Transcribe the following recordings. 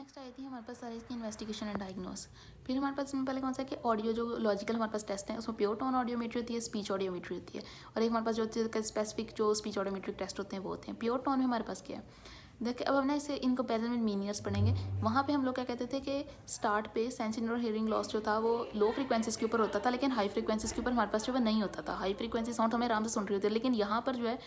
Next I थी हमारे पास सारी इसकी इन्वेस्टिगेशन एंड डायग्नोस। फिर हमारे पास इसमें पहले कौन सा है कि ऑडियो जो लॉजिकल हमारे पास टेस्ट है, उसमें प्योर टोन ऑडियोमेट्री होती है, स्पीच ऑडियोमेट्री होती है, और एक हमारे पास जो स्पेसिफिक जो स्पीच ऑडियोमेट्रिक टेस्ट होते हैं वो होते हैं। प्योर टोन में हमारे पास क्या है, देखिए अब हम ना इसे इन कंपेरिजन में मीनियर्स पढ़ेंगे। वहाँ पे हम लोग क्या कहते थे कि स्टार्ट पे सेंसिंग और हियरिंग लॉस जो था वो लो फ्रीक्वेंसीज के ऊपर होता था, लेकिन हाई फ्रीक्वेंसीज के ऊपर हमारे पास जो वो नहीं होता था। हाई फ्रीक्वेंसी साउंड हमें आराम से सुन रही होती है, लेकिन यहाँ पर जो है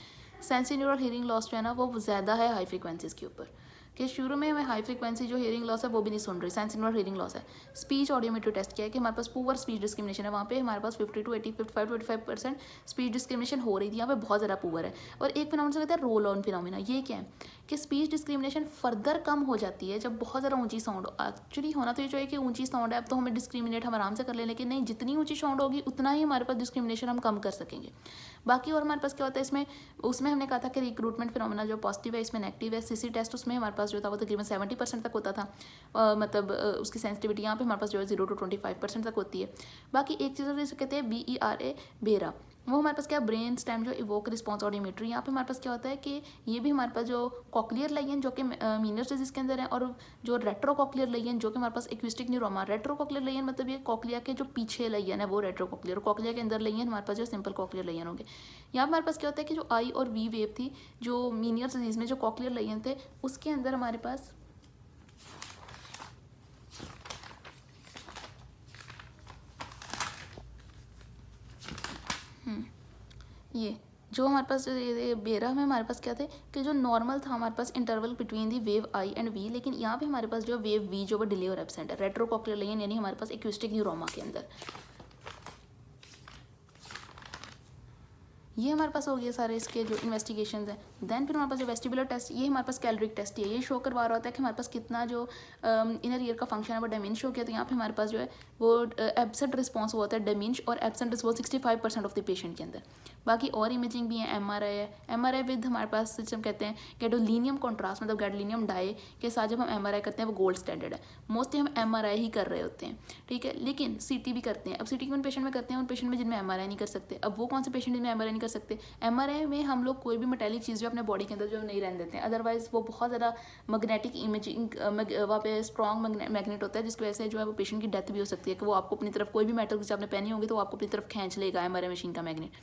सेंसिंग और हियरिंग लॉस जो है ना वो ज़्यादा है हाई फ्रीक्वेंसीज के ऊपर। कि शुरू में हमें हाई फ्रीक्वेंसी जो हियरिंग लॉस है वो भी नहीं सुन रही, सेंसिंग और हियरिंग लॉस है। स्पीच ऑडियोमेट्री टेस्ट किया है कि हमारे पास पुअर स्पीच डिस्क्रिमिनेशन है, वहाँ पे हमारे पास 50 to 80 55 to 85% स्पीच डिस्क्रिमिनेशन हो रही थी, यहाँ पे बहुत ज़्यादा पुअर है। और एक फिनोमिना कहते हैं रोल ऑन फिनोमिना। ये क्या है कि स्पीच डिस्क्रिमिनेशन फर्दर कम हो जाती है जब बहुत ज़्यादा ऊंची साउंड। एक्चुअली होना तो ये चाहिए कि ऊंची साउंड है अब तो हमें डिस्क्रिमिनेट हम आराम से कर लें, लेकिन नहीं, जितनी ऊंची साउंड होगी उतना ही हमारे पास डिस्क्रिमिनेशन हम कम कर सकेंगे। बाकी और हमारे पास क्या होता है इसमें, उसमें हमने कहा था कि रिक्रूटमेंट फिनोमिना जो पॉजिटिव है इसमें नेगेटिव है। सीसी टेस्ट उसमें हमारे पास जो था वो तकरीबन 70% तक होता था, मतलब उसकी सेंसिटिविटी। यहाँ पे हमारे पास जो है 0 to 25% तक होती है। बाकी एक चीज़ जिसे कहते हैं BERA बेरा, वो हमारे पास क्या ब्रेन स्टेम जो इवोक रिस्पॉन्स ऑडियोमेट्री। यहाँ पे हमारे पास क्या होता है कि ये भी हमारे पास जो कॉक्लियर लाइन जो कि मीनियर्स डिजीज के अंदर है, और जो रेट्रो कॉक्लियर लाइन जो कि हमारे पास एक्विस्टिक न्यूरोमा। रेट्रो कॉक्लियर लाइन मतलब ये कॉक्लिया के जो पीछे लाइन है वो रेट्रो कॉक्लियर, कॉक्लिया के अंदर लाइन हमारे पास जो सिंपल कॉक्लियर लाइन होंगे। यहाँ हमारे पास क्या होता है कि जो आई और वी वेव थी जो मीनियर्स डिजीज में जो कॉक्लियर लाइन थे उसके अंदर हमारे पास ये जो हमारे पास ये बेरा में हमारे पास क्या थे कि जो नॉर्मल था हमारे पास interval between the wave I and V, लेकिन यहाँ पे हमारे पास जो वेव वी जो वो डिले और एब्सेंट है रेट्रोकॉक्लियर लाइन, यानी हमारे पास एक्विस्टिक न्यूरोमा के अंदर। ये हमारे पास हो गया सारे इसके जो इन्वेस्टिगेशन हैं। देन फिर हमारे पास जो वेस्टिबुलर टेस्ट, ये हमारे पास कैलोरिक टेस्ट है। ये शो करवा रहा होता है कि हमारे पास कितना जो इनर ईयर का फंक्शन है वो डिमिनिश हो गया। तो यहाँ पे हमारे पास जो है वो एब्सेंट रिस्पॉन्स होता है डिमिनिश, और absent response 65% of the patient के अंदर। बाकी और इमेजिंग भी है, MRI है। MRI विद हमारे पास सिस्टम कहते हैं गैडोलिनियम कॉन्ट्रास्ट, मतलब गैडोलिनियम डाई के साथ जब हम MRI करते हैं वो गोल्ड स्टैंडर्ड है। मोस्टली हम MRI ही कर रहे होते हैं, ठीक है, लेकिन CT भी करते हैं। अब CT उन पेशेंट में करते हैं, उन पेशेंट में जिनमें MRI नहीं कर सकते। अब वो कौन से पेशेंट जिनमें MRI नहीं कर सकते, MRI में हम लोग कोई भी मेटेलिक चीज़ जो अपने बॉडी के अंदर जो नहीं रहने देते हैं, अदरवाइज वो बहुत ज़्यादा मैग्नेटिक इमेजिंग वहाँ पे स्ट्रॉन्ग मैग्नेट होता है, जिसकी वजह से जो है वो पेशेंट की डेथ भी हो सकती है कि वो आपको अपनी तरफ कोई भी मेटल जैसे आपने पहनी होगी तो वो आपको अपनी तरफ खींच लेगा MRI मशीन का मैग्नेट।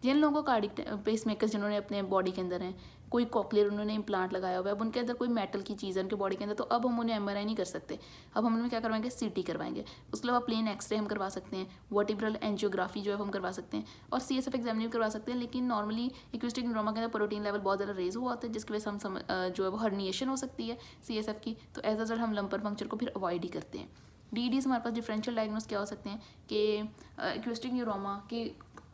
जिन लोगों को कार्डिक पेस मेकर्स जिन्होंने अपने बॉडी के अंदर हैं, कोई कॉकलियर उन्होंने इम्प्लांट लगाया हुआ है, अब उनके अंदर कोई मेटल की चीज़ है उनके बॉडी के अंदर, तो अब हम उन्हें MRI नहीं कर सकते। अब हम उन्हें क्या करवाएंगे, CT करवाएंगे। उसके अलावा प्लेन एक्सरे हम करवा सकते हैं, वर्टिब्रल एंजियोग्राफी जो है हम करवा सकते हैं, और CSF एग्जामिन भी करवा सकते हैं। लेकिन नॉर्मली एक्विस्टिक न्यूरोमा के अंदर प्रोटीन लेवल बहुत ज़्यादा रेज हुआ होता है, जिसकी वजह से हम जो है वो हर्निएशन हो सकती है CSF की, तो एज अ रिजल्ट हम लंपर पंक्चर को फिर अवॉइड ही करते हैं। DDs हमारे पास डिफरेंशियल डायग्नोस क्या हो सकते हैं कि एक्विस्टिक न्यूरोमा की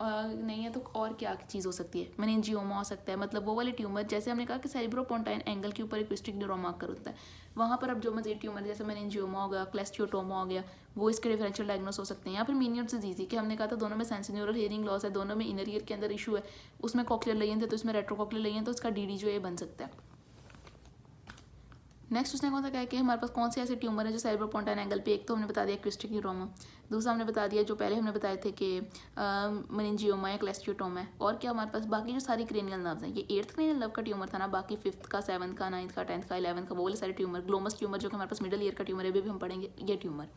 नहीं है तो और क्या चीज़ हो सकती है, मेनिंजियोमा हो सकता है, मतलब वो वाले ट्यूमर जैसे हमने कहा कि सेरिब्रोपोंटाइन एंगल के ऊपर एक्विस्टिक न्यूरोमा कर होता है, वहाँ पर अब जो मजीद ट्यूमर जैसे मेनिंजियोमा हो गया, क्लेस्टियोटोमा हो गया, वो इसके डिफरेंशियल डायग्नोस हो सकते हैं। या फिर मीनियर्स डिजीज कि हमने कहा था दोनों में सेंसिन्यूरल हियरिंग लॉस है, दोनों में इनर ईयर के अंदर इशू है, उसमें कॉक्लियर लाइन थे तो इसमें रेट्रोकॉक्लियर लाइन, तो इसका DD जो है बन सकता है। नेक्स्ट उसने कौन सा कहा कि हमारे पास कौन से ऐसे ट्यूमर है जो सेरिब्रोपोंटाइन एंगल पे, एक तो हमने बता दिया एक्विस्टिक न्यूरोमा, दूसरा हमने बता दिया जो पहले हमने बताए थे कि मेनिंजियोमा या क्लेस्टियोटोमा है, और क्या हमारे पास बाकी जो सारी क्रेनियल नर्व्स हैं, ये 8th क्रेनियल नर्व का ट्यूमर था ना, बाकी 5th का, 7th का, 9th का, 10th का, 11th का, वो वाले सारे ट्यूमर, ग्लोमस ट्यूमर जो कि हमारे पास मिडल ईयर का ट्यूमर है, भी हम पढ़ेंगे ये ट्यूमर।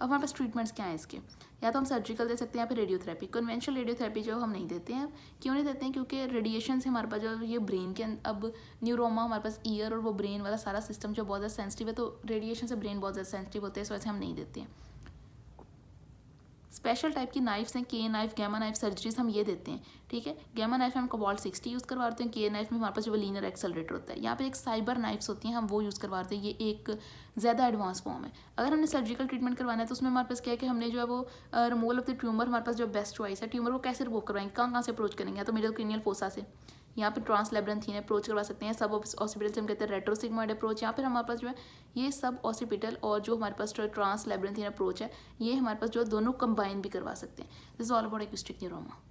अब हमारे पास ट्रीटमेंट्स क्या हैं इसके, या तो हम सर्जिकल दे सकते हैं या फिर रेडियोथेरेपी। कन्वेंशनल रेडियोथेरेपी जो हम नहीं देते हैं, क्यों नहीं देते हैं, क्योंकि रेडिएशन से हमारे पास जो ये ब्रेन के अब न्यूरोमा हमारे पास ईयर और वो ब्रेन वाला सारा सिस्टम जो बहुत ज़्यादा सेंसिटिव है, तो रेडिएशन से ब्रेन बहुत ज़्यादा सेंसिटिव होते हैं, इस वजह से हम नहीं देते हैं। स्पेशल टाइप की नाइफ्स हैं, K knife, gamma knife surgeries हम ये देते हैं, ठीक है। गैमा नाइफ में हम कोबाल्ट 60 यूज़ करवाते हैं, K नाइफ में हमारे पास जो लीनियर एक्सेलरेटर होता है। यहाँ पे एक साइबर नाइफ्स होती हैं, हम वो यूज़ करवाते हैं, ये एक ज़्यादा एडवांस फॉर्म है। अगर हमने सर्जिकल ट्रीटमेंट करवाना है तो उसमें हमारे पास क्या है कि हमने जो है वो रिमूवल ऑफ द ट्यूमर, हमारे पास जो बेस्ट चॉइस है, ट्यूमर को कैसे रिमूव करवाएंगे, कहाँ से अप्रोच करेंगे, या तो मिडल क्रेनियल फोसा से, यहाँ पे ट्रांसलैब्रिन्थीन अप्रोच करवा सकते हैं, सब ऑसिपिटल से हम कहते हैं रेट्रोसिग्मॉइड अप्रोच, यहाँ पर हमारे पास जो है ये सब ऑसिपिटल और जो हमारे पास ट्रांसलैब्रिन्थीन अप्रोच है, ये हमारे पास जो दोनों कंबाइन भी करवा सकते हैं। This is all about acoustic neuroma.